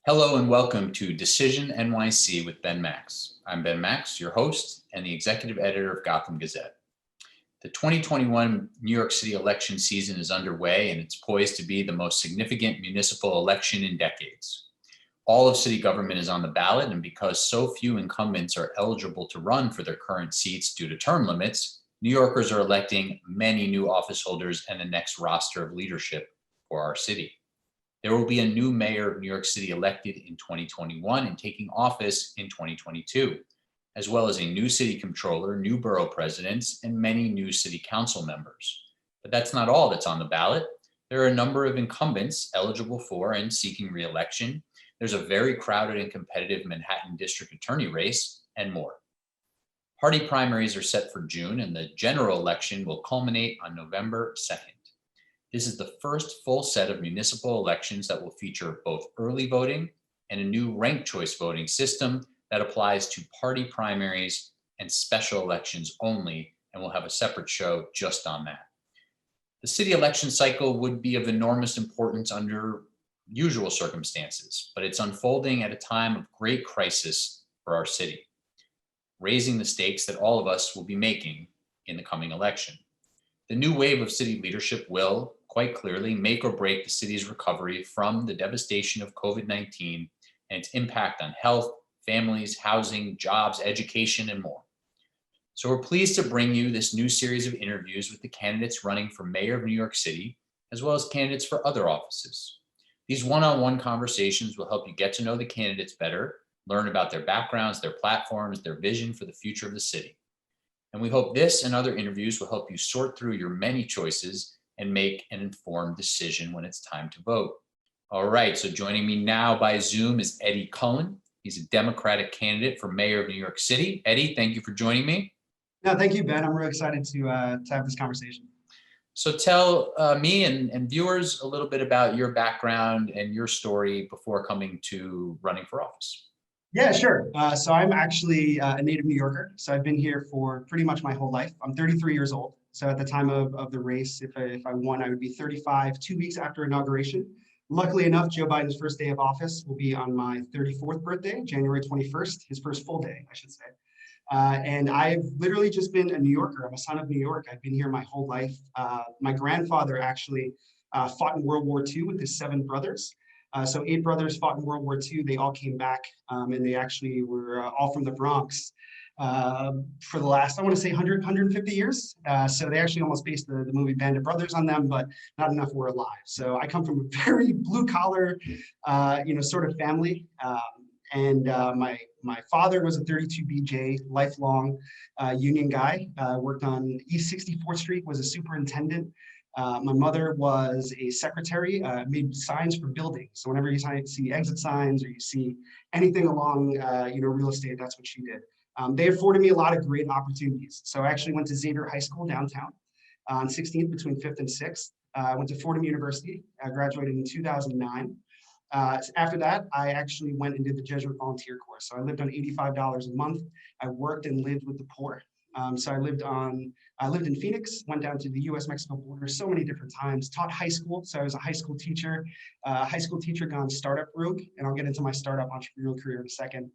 Hello and welcome to Decision NYC with Ben Max. I'm Ben Max, your host and the executive editor of Gotham Gazette. The 2021 New York City election season is underway and it's poised to be the most significant municipal election in decades. All of city government is on the ballot, and because so few incumbents are eligible to run for their current seats due to term limits, New Yorkers are electing many new office holders and the next roster of leadership for our city. There will be a new mayor of New York City elected in 2021 and taking office in 2022, as well as a new city controller, new borough presidents, and many new city council members. But that's not all that's on the ballot. There are a number of incumbents eligible for and seeking re-election. There's a very crowded and competitive Manhattan district attorney race, and more. Party primaries are set for June, and the general election will culminate on November 2nd. This is the first full set of municipal elections that will feature both early voting and a new ranked choice voting system that applies to party primaries and special elections only, and we'll have a separate show just on that. The city election cycle would be of enormous importance under usual circumstances, but it's unfolding at a time of great crisis for our city, raising the stakes that all of us will be making in the coming election. The new wave of city leadership will, quite clearly, make or break the city's recovery from the devastation of COVID-19 and its impact on health, families, housing, jobs, education, and more. So we're pleased to bring you this new series of interviews with the candidates running for mayor of New York City, as well as candidates for other offices. These one-on-one conversations will help you get to know the candidates better, learn about their backgrounds, their platforms, their vision for the future of the city. And we hope this and other interviews will help you sort through your many choices and make an informed decision when it's time to vote. All right, so joining me now by Zoom is Eddie Cullen. He's a Democratic candidate for mayor of New York City. Eddie, thank you for joining me. No, thank you, Ben. I'm really excited to have this conversation. So tell me and viewers a little bit about your background and your story before coming to running for office. Yeah, sure. So I'm actually a native New Yorker. So I've been here for pretty much my whole life. I'm 33 years old. So at the time of the race, if I won, I would be 35, 2 weeks after inauguration. Luckily enough, Joe Biden's first day of office will be on my 34th birthday, January 21st, his first full day, I should say. And I've literally just been a New Yorker. I'm a son of New York. I've been here my whole life. My grandfather actually fought in World War II with his 7 brothers. So 8 brothers fought in World War II. They all came back, and they actually were all from the Bronx for the last, I want to say 100, 150 years. So they actually almost based the movie Band of Brothers on them, but not enough were alive. So I come from a very blue collar, sort of family. And my father was a 32 BJ, lifelong union guy, worked on East 64th Street, was a superintendent. My mother was a secretary, made signs for buildings. So whenever you see exit signs or you see anything along, real estate, that's what she did. They afforded me a lot of great opportunities. So I actually went to Xavier High School downtown on 16th between 5th and 6th. I went to Fordham University. I graduated in 2009. After that, I actually went and did the Jesuit volunteer course. So I lived on $85 a month. I worked and lived with the poor. So I lived in Phoenix, went down to the US-Mexico border so many different times, taught high school. So I was a high school teacher gone startup rogue, and I'll get into my startup entrepreneurial career in a second,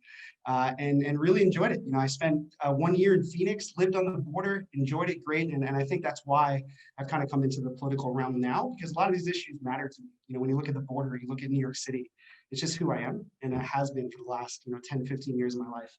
and really enjoyed it. I spent 1 year in Phoenix, lived on the border, enjoyed it great. And I think that's why I've kind of come into the political realm now, because a lot of these issues matter to me. When you look at the border, you look at New York City, it's just who I am, and it has been for the last 10, 15 years of my life.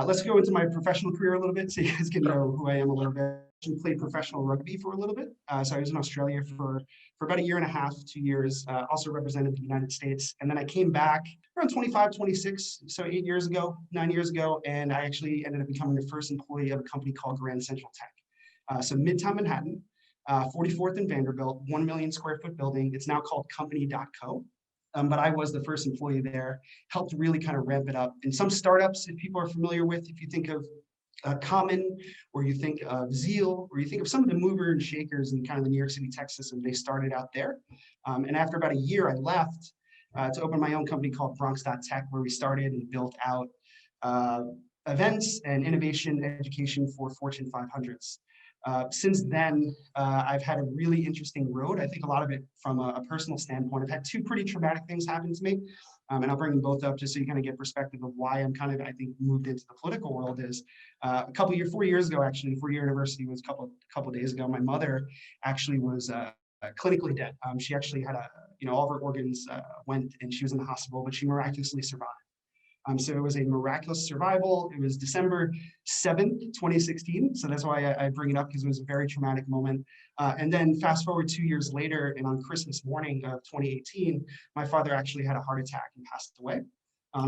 Let's go into my professional career a little bit so you guys can know who I am a little bit. I played professional rugby for a little bit. So I was in Australia for about 1.5 years, 2 years, also represented the United States. And then I came back around 25, 26, so 9 years ago, and I actually ended up becoming the first employee of a company called Grand Central Tech. So Midtown Manhattan, 44th and Vanderbilt, 1 million square foot building. It's now called company.co. But I was the first employee there, helped really kind of ramp it up. And some startups, if people are familiar with, if you think of Common, or you think of Zeal, or you think of some of the mover and shakers in kind of the New York City tech system, they started out there. And after about a year, I left to open my own company called Bronx.Tech, where we started and built out events and innovation education for Fortune 500s. Since then, I've had a really interesting road. I think a lot of it from a personal standpoint. I've had 2 pretty traumatic things happen to me. And I'll bring them both up just so you kind of get perspective of why I'm kind of, I think, moved into the political world is 4 years ago, actually, four-year anniversary was a couple days ago. My mother actually was clinically dead. She actually had all of her organs went and she was in the hospital, but she miraculously survived. So it was a miraculous survival. It was December 7th, 2016. So that's why I bring it up, because it was a very traumatic moment. And then fast forward 2 years later, and on Christmas morning of 2018, my father actually had a heart attack and passed away.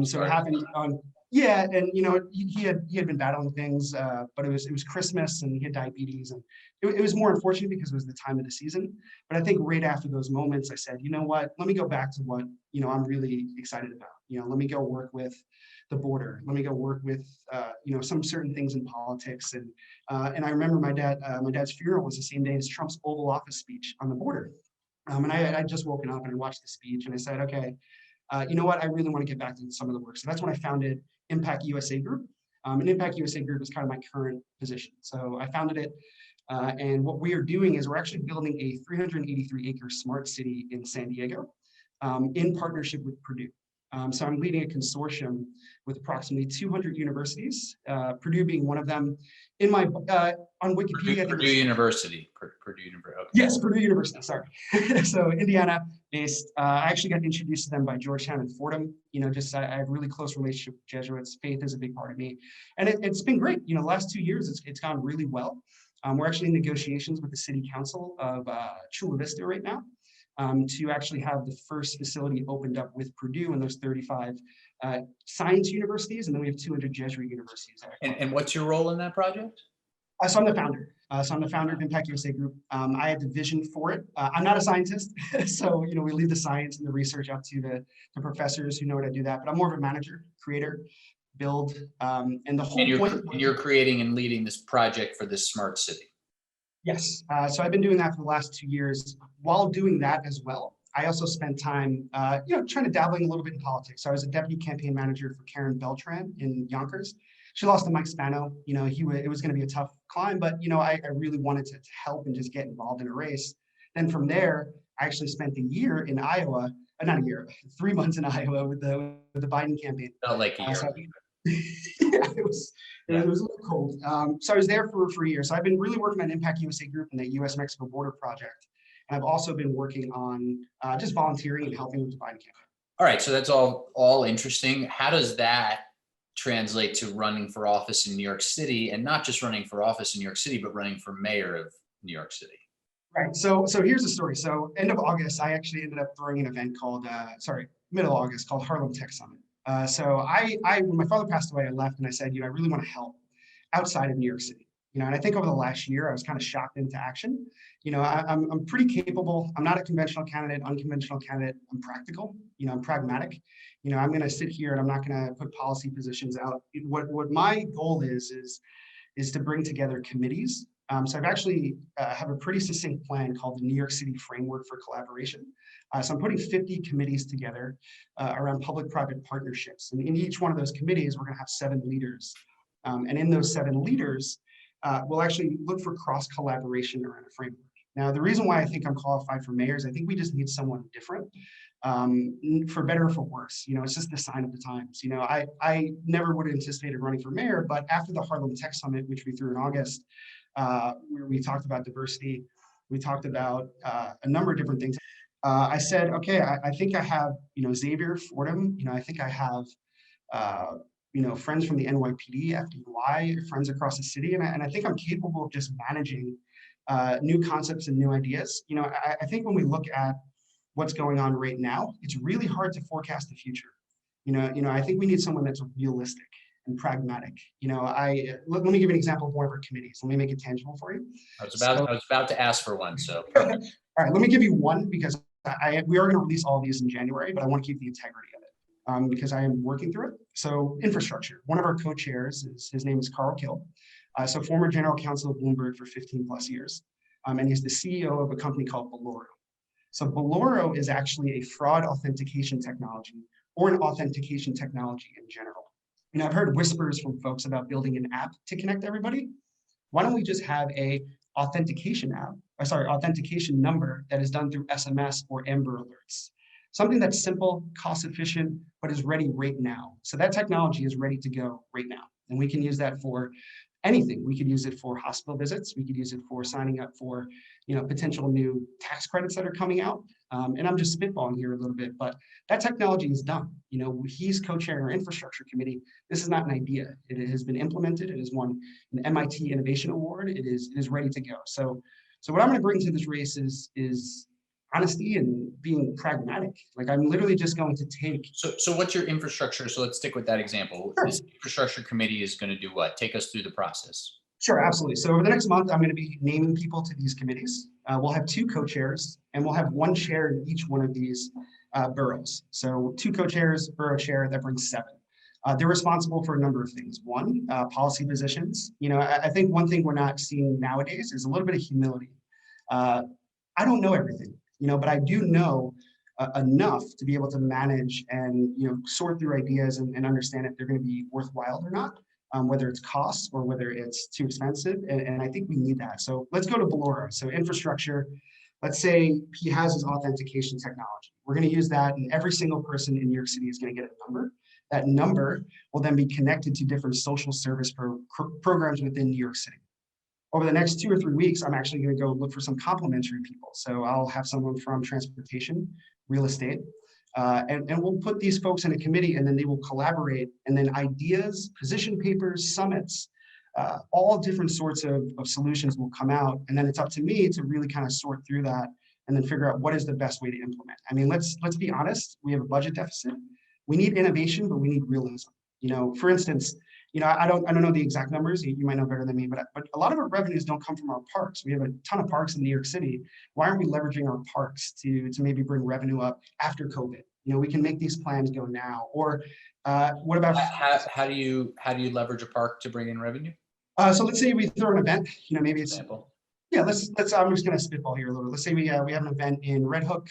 So it happened on, yeah, and he had been battling things, but it was Christmas and he had diabetes, and it was more unfortunate because it was the time of the season. But I think right after those moments, I said, you know what, let me go back to what I'm really excited about. Let me go work with the border. Let me go work with some certain things in politics. And I remember my dad's funeral was the same day as Trump's Oval Office speech on the border. And I had just woken up and I watched the speech and I said, okay, you know what, I really want to get back to some of the work. So that's when I founded Impact USA Group. And Impact USA Group is kind of my current position. So I founded it. And what we are doing is we're actually building a 383-acre smart city in San Diego in partnership with Purdue. So I'm leading a consortium with approximately 200 universities, Purdue being one of them. In my on Wikipedia, Purdue University. Purdue University. Okay. Yes, Purdue University. Sorry. So Indiana-based. I actually got introduced to them by Georgetown and Fordham. I have a really close relationship with Jesuits. Faith is a big part of me, and it's been great. The last 2 years it's gone really well. We're actually in negotiations with the City Council of Chula Vista right now. To actually have the first facility opened up with Purdue and those 35 science universities, and then we have 200 Jesuit universities. And what's your role in that project? So I'm the founder. So I'm the founder of Impact USA Group. I had the vision for it. I'm not a scientist, so we leave the science and the research up to the professors who know how to do that. But I'm more of a manager, creator, build, and the whole point. And you're creating and leading this project for this smart city. Yes. So I've been doing that for the last 2 years. While doing that as well, I also spent time, trying to dabbling a little bit in politics. So I was a deputy campaign manager for Karen Beltran in Yonkers. She lost to Mike Spano. It was going to be a tough climb, but I really wanted to help and just get involved in a race. Then from there, I actually spent a year in Iowa. Not a year, 3 months in Iowa with the Biden campaign. Felt like a year. Yeah, it was a little cold. So I was there for a year. So I've been really working on Impact USA Group and the U.S.-Mexico border project. And I've also been working on just volunteering and helping with the Biden campaign. All right, so that's all interesting. How does that translate to running for office in New York City, and not just running for office in New York City, but running for mayor of New York City? Right. So here's the story. So end of August, I actually ended up throwing an event called, middle August, called Harlem Tech Summit. So when my father passed away, I left and I said, I really want to help outside of New York City. And I think over the last year, I was kind of shocked into action. I'm pretty capable. I'm not a conventional candidate, unconventional candidate. I'm practical. I'm pragmatic. I'm going to sit here and I'm not going to put policy positions out. What my goal is to bring together committees. So I've actually have a pretty succinct plan called the New York City Framework for Collaboration. So I'm putting 50 committees together around public-private partnerships. And in each one of those committees, we're going to have 7 leaders. And in those 7 leaders, we'll actually look for cross-collaboration around a framework. Now, the reason why I think I'm qualified for mayor is I think we just need someone different, for better or for worse. It's just the sign of the times. I never would have anticipated running for mayor, but after the Harlem Tech Summit, which we threw in August, where we talked about diversity, we talked about a number of different things. I said, okay, I think I have, Xavier, Fordham, I think I have, friends from the NYPD, FDY, friends across the city, and I think I'm capable of just managing new concepts and new ideas. I think when we look at what's going on right now, it's really hard to forecast the future. I think we need someone that's realistic and pragmatic. Let me give you an example of one of our committees. Let me make it tangible for you. I was about to ask for one. So, all right, let me give you one, because we are going to release all these in January, but I want to keep the integrity of it because I am working through it. So, infrastructure. One of our co-chairs his name is Cullen. So, former general counsel of Bloomberg for 15 plus years, and he's the CEO of a company called Boloro. So, Boloro is actually a fraud authentication technology, or an authentication technology in general. I've heard whispers from folks about building an app to connect everybody. Why don't we just have a authentication number that is done through SMS or Amber Alerts? something that's simple, cost efficient, but is ready right now. So that technology is ready to go right now. And we can use that for anything. We could use it for hospital visits. We could use it for signing up for, potential new tax credits that are coming out. And I'm just spitballing here a little bit, but that technology is done. He's co-chairing our infrastructure committee. This is not an idea. It has been implemented. It has won an MIT Innovation Award. It is ready to go. So what I'm going to bring to this race is honesty and being pragmatic. Like, I'm literally just going to take. So what's your infrastructure? So let's stick with that example. Sure. This infrastructure committee is going to do what? Take us through the process. Sure, absolutely. So over the next month, I'm going to be naming people to these committees. We'll have 2 co-chairs, and we'll have 1 chair in each one of these boroughs. So 2 co-chairs, borough chair, that brings 7. They're responsible for a number of things. 1, policy positions. I think one thing we're not seeing nowadays is a little bit of humility. I don't know everything, but I do know enough to be able to manage and sort through ideas and understand if they're going to be worthwhile or not. Whether it's costs or whether it's too expensive. And I think we need that. So let's go to Belora. So infrastructure, let's say he has his authentication technology. We're going to use that, and every single person in New York City is going to get a number. That number will then be connected to different social service programs within New York City. Over the next 2 or 3 weeks, I'm actually going to go look for some complementary people. So I'll have someone from transportation, real estate, and we'll put these folks in a committee, and then they will collaborate, and then ideas, position papers, summits, all different sorts of solutions will come out. And then it's up to me to really kind of sort through that and then figure out what is the best way to implement. I mean, let's be honest, we have a budget deficit. We need innovation, but we need realism. For instance, I don't know the exact numbers. You might know better than me, but a lot of our revenues don't come from our parks. We have a ton of parks in New York City. Why aren't we leveraging our parks to maybe bring revenue up after COVID? We can make these plans go now. Or what about how do you leverage a park to bring in revenue? So let's say we throw an event. Maybe it's example. Yeah. Let's. I'm just going to spitball here a little. Let's say we have an event in Red Hook,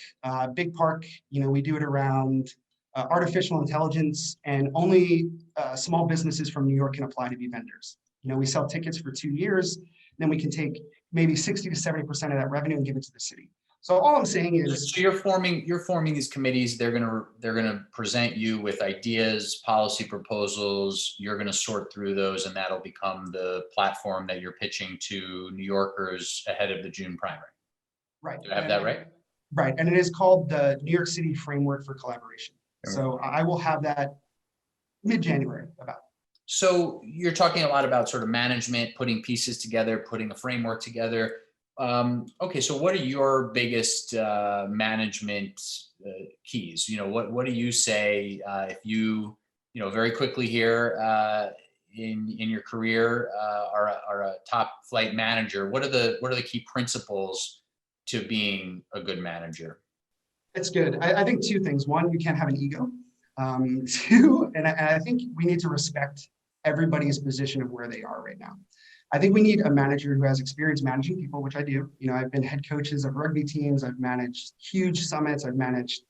big park. We do it around artificial intelligence, and only small businesses from New York can apply to be vendors. We sell tickets for 2 years, then we can take maybe 60 to 70% of that revenue and give it to the city. So all I'm saying is, so you're forming these committees. They're gonna present you with ideas, policy proposals. You're gonna sort through those, and that'll become the platform that you're pitching to New Yorkers ahead of the June primary. right. Do I have that right? Right, and it is called the New York City Framework for Collaboration. So I will have that mid-January about. So you're talking a lot about sort of management, putting pieces together, putting a framework together. Okay, so what are your biggest management keys? What do you say if you very quickly here in your career are a top flight manager? What are the key principles to being a good manager? It's good. I think 2 things. 1, you can't have an ego. 2, and I think we need to respect everybody's position of where they are right now. I think we need a manager who has experience managing people, which I do. I've been head coaches of rugby teams. I've managed huge summits. I've managed,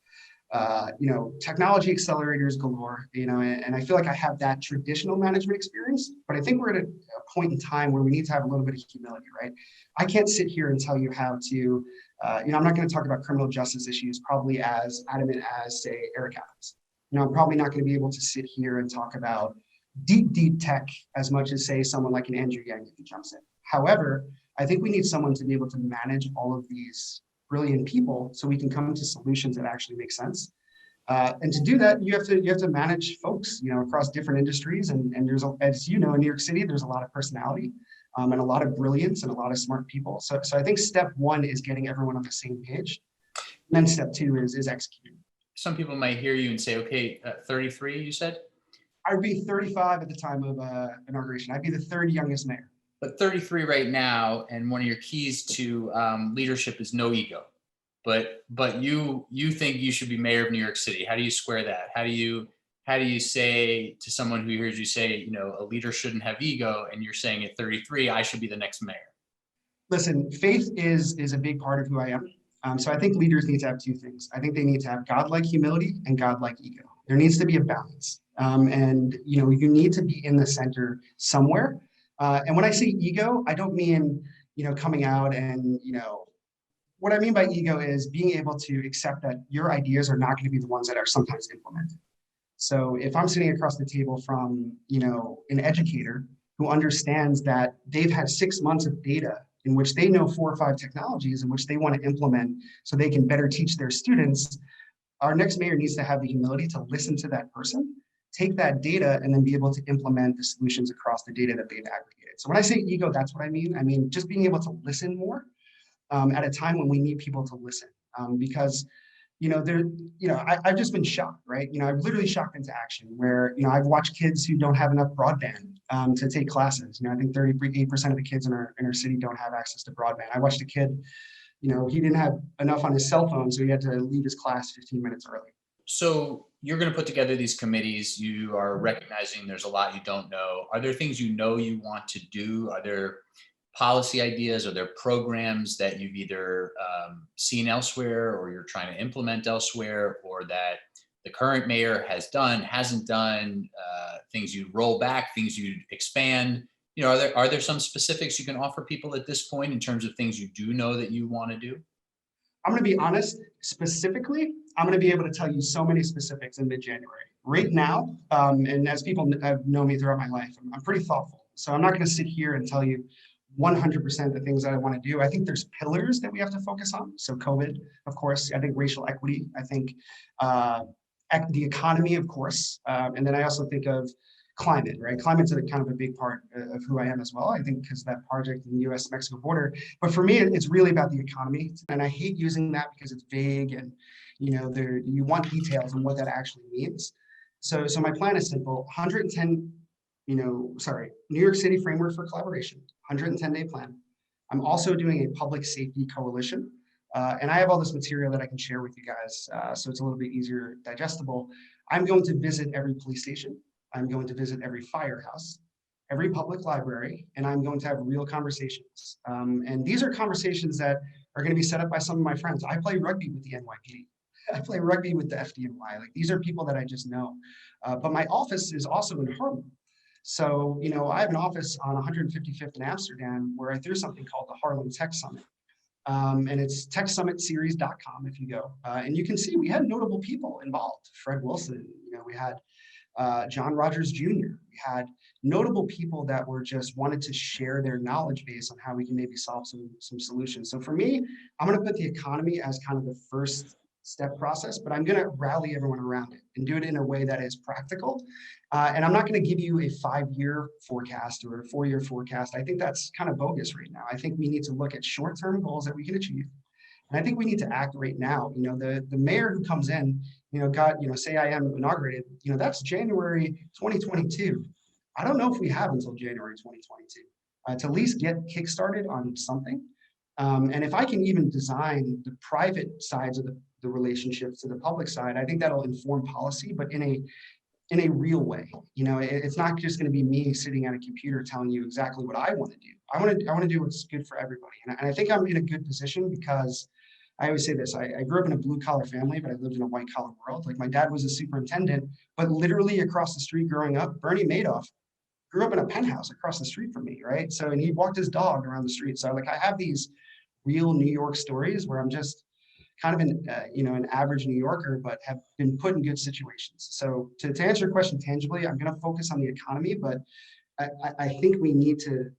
technology accelerators galore, and I feel like I have that traditional management experience, but I think we're at a point in time where we need to have a little bit of humility, right? I can't sit here and tell you how to, I'm not going to talk about criminal justice issues probably as adamant as, say, Eric Adams. I'm probably not going to be able to sit here and talk about deep tech as much as, say, someone like an Andrew Yang if he jumps in. However, I think we need someone to be able to manage all of these brilliant people so we can come to solutions that actually make sense. And to do that, you have to manage folks, across different industries. And there's, as you know, in New York City, there's a lot of personality and a lot of brilliance and a lot of smart people. So I think step 1 is getting everyone on the same page. And then step 2 is executing. Some people might hear you and say, okay, 33, you said? I would be 35 at the time of inauguration. I'd be the 3rd youngest mayor. But 33 right now, and one of your keys to leadership is no ego. But you think you should be mayor of New York City. How do you square that? How do you say to someone who hears you say, a leader shouldn't have ego, and you're saying at 33, I should be the next mayor? Listen, faith is a big part of who I am. So I think leaders need to have 2 things. I think they need to have godlike humility and godlike ego. There needs to be a balance. And you need to be in the center somewhere. And when I say ego, I don't mean, coming out and, what I mean by ego is being able to accept that your ideas are not going to be the ones that are sometimes implemented. So if I'm sitting across the table from, an educator who understands that they've had 6 months of data in which they know 4 or 5 technologies in which they want to implement so they can better teach their students, our next mayor needs to have the humility to listen to that person, take that data, and then be able to implement the solutions across the data that they've aggregated. So when I say ego, that's what I mean. I mean, just being able to listen more at a time when we need people to listen, because I've just been shocked, right? I've literally shocked into action where, I've watched kids who don't have enough broadband to take classes. I think 38% of the kids in our city don't have access to broadband. I watched a kid, he didn't have enough on his cell phone, so he had to leave his class 15 minutes early. So you're going to put together these committees. You are recognizing there's a lot you don't know. Are there things you want to do? Are there policy ideas? Are there programs that you've either seen elsewhere or you're trying to implement elsewhere, or that the current mayor has done, hasn't done, things you roll back, things you expand? Are there some specifics you can offer people at this point in terms of things you do know that you want to do? I'm going to be honest, specifically, I'm going to be able to tell you so many specifics in mid-January. Right now, and as people have known me throughout my life, I'm pretty thoughtful. So I'm not going to sit here and tell you 100% of the things that I want to do. I think there's pillars that we have to focus on. So COVID, of course, I think racial equity, I think the economy, of course. And then I also think of climate, right? Climate's kind of a big part of who I am as well. I think because that project in the US-Mexico border. But for me, it's really about the economy. And I hate using that because it's vague and, you want details on what that actually means. So my plan is simple, 110, New York City framework for collaboration, 110-day plan. I'm also doing a public safety coalition. And I have all this material that I can share with you guys, so it's a little bit easier digestible. I'm going to visit every police station. I'm going to visit every firehouse, every public library, and I'm going to have real conversations. And these are conversations that are going to be set up by some of my friends. I play rugby with the NYPD. I play rugby with the FDNY. Like, these are people that I just know. But my office is also in Harlem. So, I have an office on 155th in Amsterdam where I threw something called the Harlem Tech Summit. And it's techsummitseries.com if you go. And you can see we had notable people involved. Fred Wilson, we had John Rogers Jr. We had notable people that were just wanted to share their knowledge base on how we can maybe solve some solutions. So for me, I'm going to put the economy as kind of the first step process, but I'm going to rally everyone around it and do it in a way that is practical. And I'm not going to give you a 5-year forecast or a 4-year forecast. I think that's kind of bogus right now. I think we need to look at short-term goals that we can achieve. And I think we need to act right now. The mayor who comes in, say I am inaugurated, that's January 2022. I don't know if we have until January 2022 to at least get kickstarted on something. And if I can even design the private sides of the relationships to the public side, I think that'll inform policy, but in a real way. It's not just going to be me sitting at a computer telling you exactly what I want to do. I want to do what's good for everybody. And I think I'm in a good position because I always say this, I grew up in a blue collar family, but I lived in a white collar world. Like, my dad was a superintendent, but literally across the street growing up, Bernie Madoff grew up in a penthouse across the street from me, right? So, and he walked his dog around the street. So I have these real New York stories where I'm just kind of an average New Yorker, but have been put in good situations. So to answer your question tangibly, I'm going to focus on the economy, but I think we need to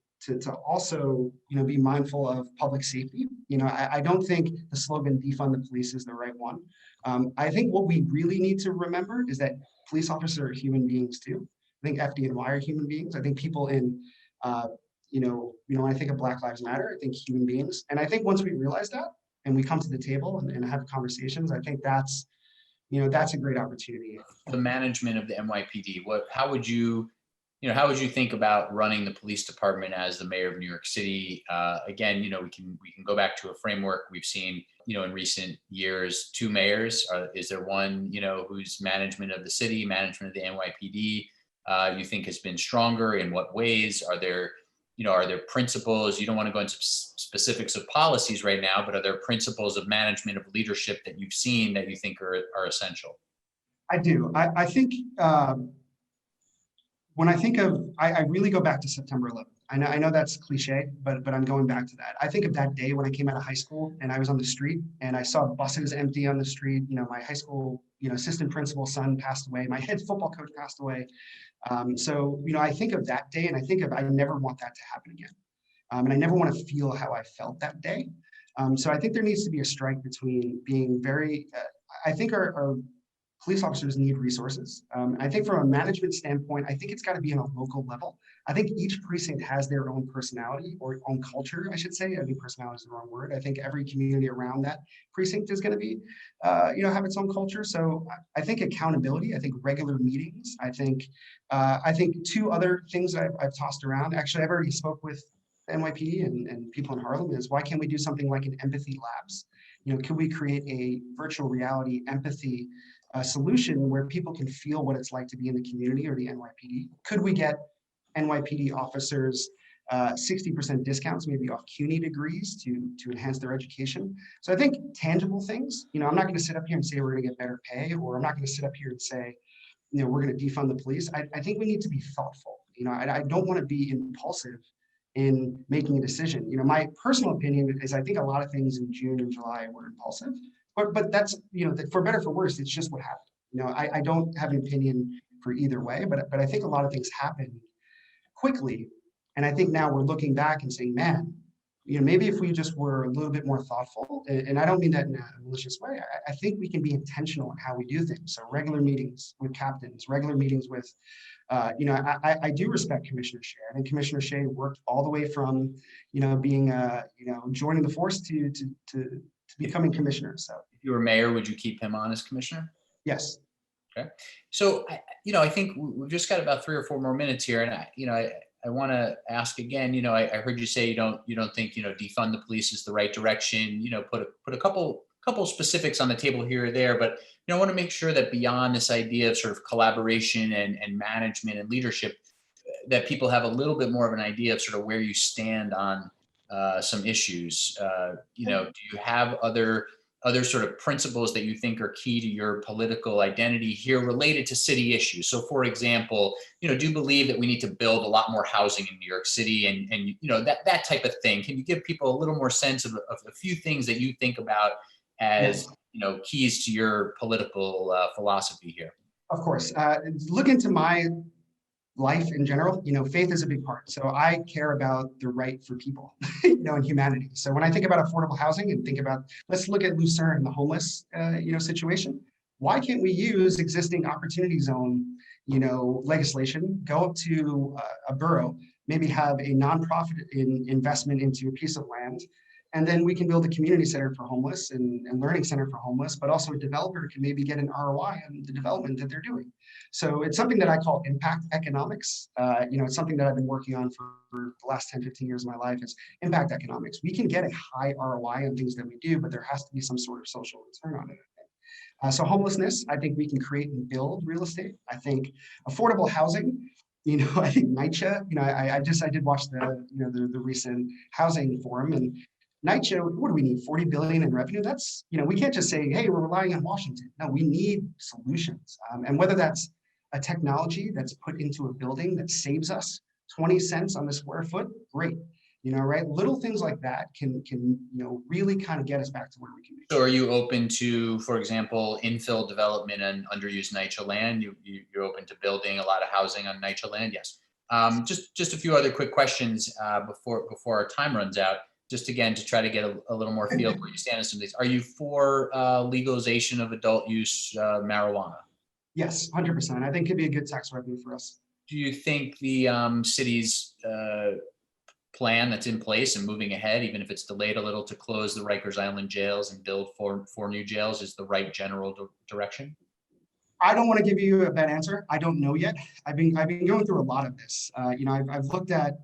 also, be mindful of public safety. I don't think the slogan "defund the police" is the right one. I think what we really need to remember is that police officers are human beings too. I think FDNY are human beings. I think people in, when I think of Black Lives Matter, I think human beings. And I think once we realize that and we come to the table and have conversations, I think that's a great opportunity. The management of the NYPD, how would you think about running the police department as the mayor of New York City? Again, we can go back to a framework we've seen, in recent years, 2 mayors. Is there one, whose management of the city, management of the NYPD, you think has been stronger? In what ways? Are there principles? You don't want to go into specifics of policies right now, but are there principles of management, of leadership that you've seen that you think are essential? I do. I think when I think of, I really go back to September 11th. I know that's cliche, but I'm going back to that. I think of that day when I came out of high school and I was on the street and I saw buses empty on the street. My high school, assistant principal's son passed away. My head football coach passed away. I think of that day and I never want that to happen again. And I never want to feel how I felt that day. So I think there needs to be a strike between being very, I think our police officers need resources. I think from a management standpoint, I think it's got to be on a local level. I think each precinct has their own personality or own culture, I should say. I think personality is the wrong word. I think every community around that precinct is going to be, have its own culture. So I think accountability, I think regular meetings, I think two other things I've tossed around. Actually, I've already spoke with NYPD and people in Harlem is why can't we do something like an empathy labs? Can we create a virtual reality empathy solution where people can feel what it's like to be in the community or the NYPD? Could we get NYPD officers 60% discounts, maybe off CUNY degrees to enhance their education? So I think tangible things, I'm not going to sit up here and say we're going to get better pay, or I'm not going to sit up here and say, we're going to defund the police. I think we need to be thoughtful. I don't want to be impulsive in making a decision. My personal opinion is I think a lot of things in June and July were impulsive, but that's, for better or for worse, it's just what happened. I don't have an opinion for either way, but I think a lot of things happened quickly. And I think now we're looking back and saying, man, maybe if we just were a little bit more thoughtful, and I don't mean that in a malicious way, I think we can be intentional in how we do things. So regular meetings with captains, regular meetings with, I do respect Commissioner Shea. I think Commissioner Shea worked all the way from, being, joining the force to becoming commissioner. So if you were mayor, would you keep him on as commissioner? yes. Okay. So, I think we've just got about 3 or 4 more minutes here. And I want to ask again, I heard you say you don't think, defund the police is the right direction, put a couple specifics on the table here or there, but, I want to make sure that beyond this idea of sort of collaboration and management and leadership, that people have a little bit more of an idea of sort of where you stand on some issues. Do you have other sort of principles that you think are key to your political identity here related to city issues? So for example, do you believe that we need to build a lot more housing in New York City and that type of thing? Can you give people a little more sense of a few things that you think about as, keys to your political philosophy here? Of course. Look into my life in general, faith is a big part. So I care about the right for people, and humanity. So when I think about affordable housing and think about, let's look at Lucerne and the homeless, situation. Why can't we use existing opportunity zone, legislation, go up to a borough, maybe have a nonprofit investment into a piece of land, and then we can build a community center for homeless and learning center for homeless, but also a developer can maybe get an ROI on the development that they're doing. So it's something that I call impact economics. It's something that I've been working on for the last 10, 15 years of my life is impact economics. We can get a high ROI on things that we do, but there has to be some sort of social return on it. So homelessness, I think we can create and build real estate. I think affordable housing, I think NYCHA, I did watch the recent housing forum, and NYCHA, what do we need? 40 billion in revenue? That's, we can't just say, hey, we're relying on Washington. No, we need solutions. And whether that's a technology that's put into a building that saves us 20 cents on the square foot, great. Right? Little things like that can really kind of get us back to where we can be. So are you open to, for example, infill development and underused NYCHA land? You're open to building a lot of housing on NYCHA land? Yes. Just a few other quick questions before our time runs out. Just again, to try to get a little more feel where you stand on some of these. Are you for legalization of adult use marijuana? Yes, 100%. I think it could be a good tax revenue for us. Do you think the city's plan that's in place and moving ahead, even if it's delayed a little, to close the Rikers Island jails and build four new jails is the right general direction? I don't want to give you a bad answer. I don't know yet. I've been going through a lot of this. I've looked at,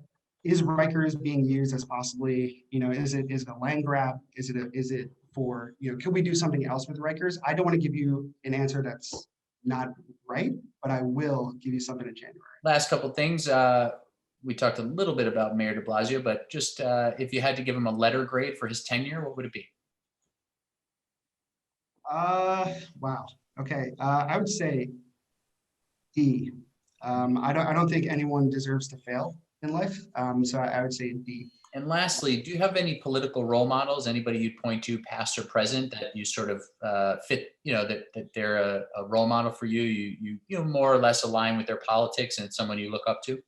is Rikers being used as possibly, is it a land grab? Is it for, could we do something else with Rikers? I don't want to give you an answer that's not right, but I will give you something in January. Last couple of things. We talked a little bit about Mayor de Blasio, but just if you had to give him a letter grade for his tenure, what would it be? Wow. Okay. I would say D. I don't think anyone deserves to fail. in life. So I would say D. And lastly, do you have any political role models, anybody you'd point to, past or present, that you sort of fit, that they're a role model for you? You more or less align with their politics and it's someone you look up to?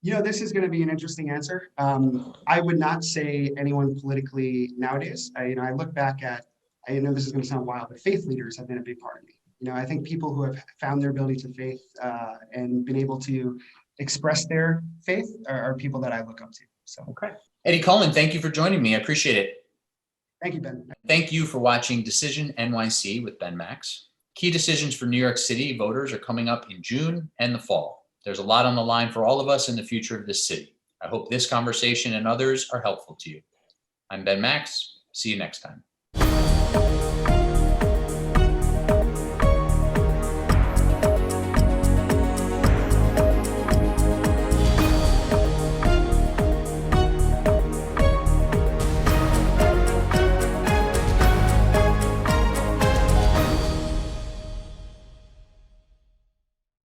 This is going to be an interesting answer. I would not say anyone politically nowadays. I look back at, I know this is going to sound wild, but faith leaders have been a big part of me. I think people who have found their ability to faith and been able to express their faith are people that I look up to. So, okay. Eddie Cullen, thank you for joining me. I appreciate it. Thank you, Ben. Thank you for watching Decision NYC with Ben Max. Key decisions for New York City voters are coming up in June and the fall. There's a lot on the line for all of us in the future of this city. I hope this conversation and others are helpful to you. I'm Ben Max. See you next time.